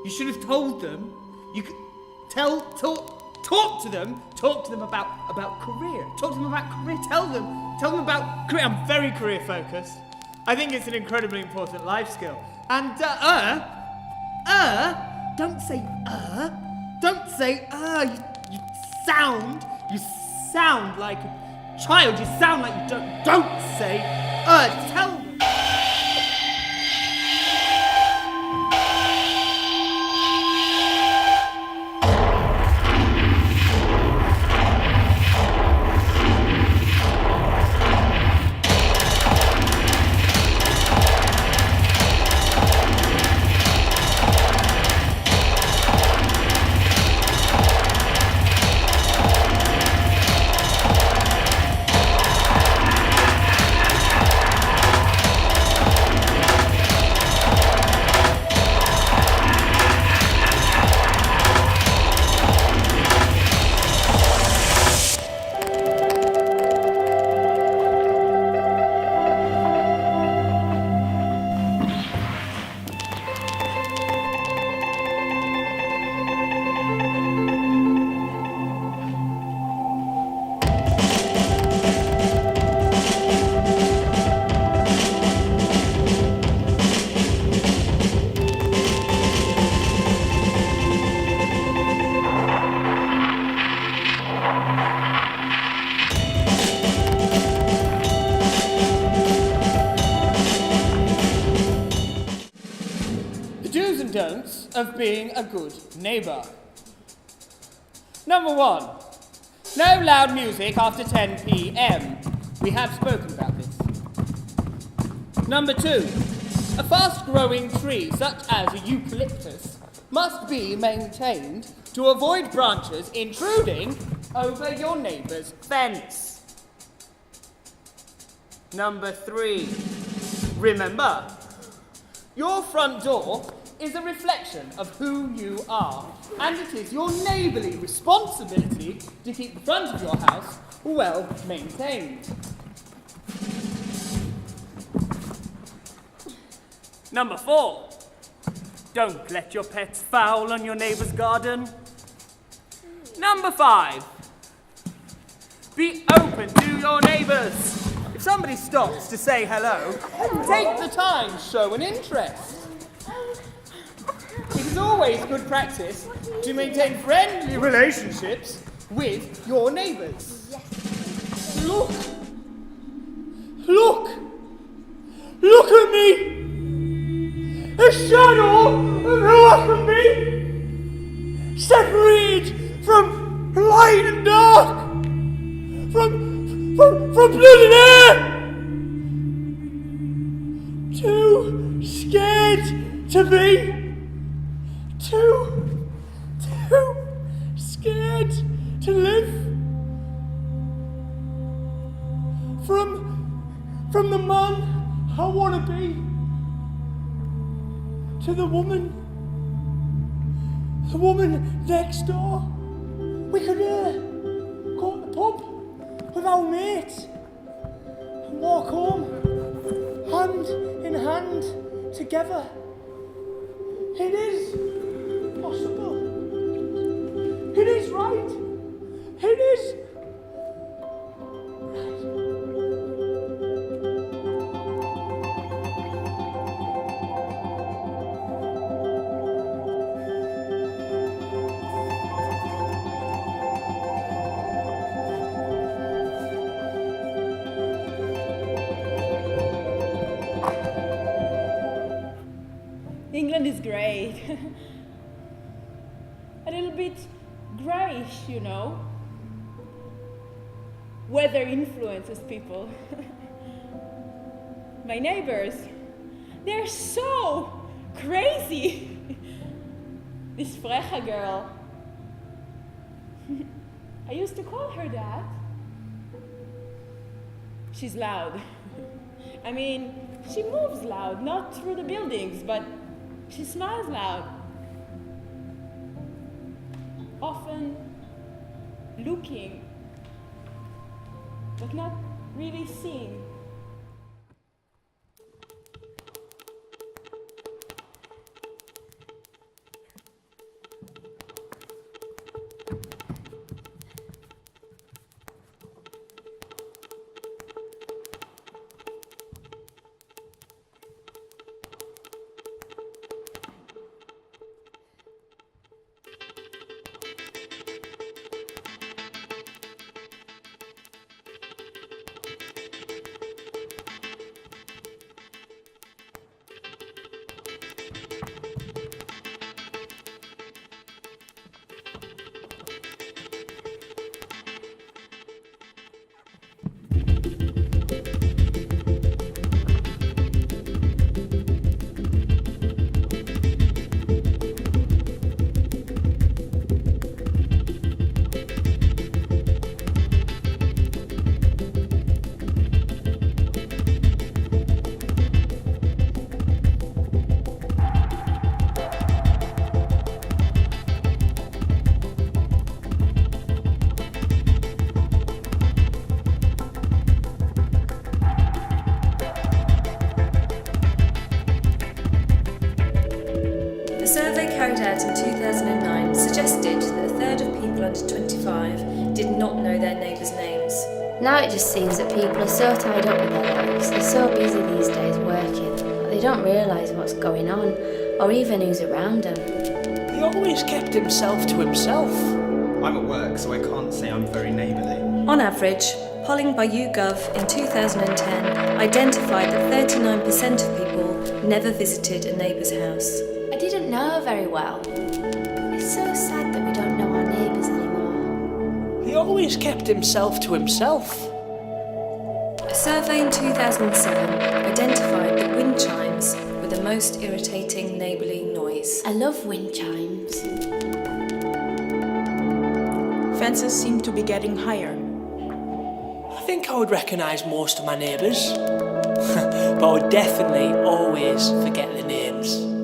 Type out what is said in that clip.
You should have told them. You could talk to them about career. Talk to them about career. Tell them about career. I'm very career focused. I think it's an incredibly important life skill. And don't say don't say You sound like a child. You sound like you don't say tell them. Don'ts of being a good neighbour. Number 1, no loud music after 10 p.m. We have spoken about this. Number 2, a fast-growing tree such as a eucalyptus must be maintained to avoid branches intruding over your neighbour's fence. Number 3, remember, your front door is a reflection of who you are, and it is your neighbourly responsibility to keep the front of your house well maintained. Number 4, don't let your pets foul on your neighbour's garden. Number 5, be open to your neighbours. If somebody stops to say hello, take the time to show an interest. It is always good practice to maintain friendly relationships with your neighbours. Look at me! A shadow of who I can be! Separated from light and dark! From blood and air! Too scared to be! Too scared to live. From the man I want to be to the woman next door. We could go to the pub with our mates and walk home hand in hand together. It is possible. It is right. It is right. England is great. a little bit grayish, you know. Weather influences people. My neighbors, they're so crazy. This freche girl. I used to call her that. She's loud. I mean, she moves loud, not through the buildings, but she smiles loud. Often looking, but not really seeing. A survey carried out in 2009 suggested that a third of people under 25 did not know their neighbours' names. Now it just seems that people are so tied up with their lives, they're so busy these days working, that they don't realise what's going on, or even who's around them. He always kept himself to himself. I'm at work, so I can't say I'm very neighbourly. On average, polling by YouGov in 2010 identified that 39% of people never visited a neighbour's house. I didn't know her very well. It's so sad that we don't know our neighbours anymore. He always kept himself to himself. A survey in 2007 identified that wind chimes were the most irritating neighbourly noise. I love wind chimes. Fences seem to be getting higher. I think I would recognise most of my neighbours. But I would definitely always forget the names.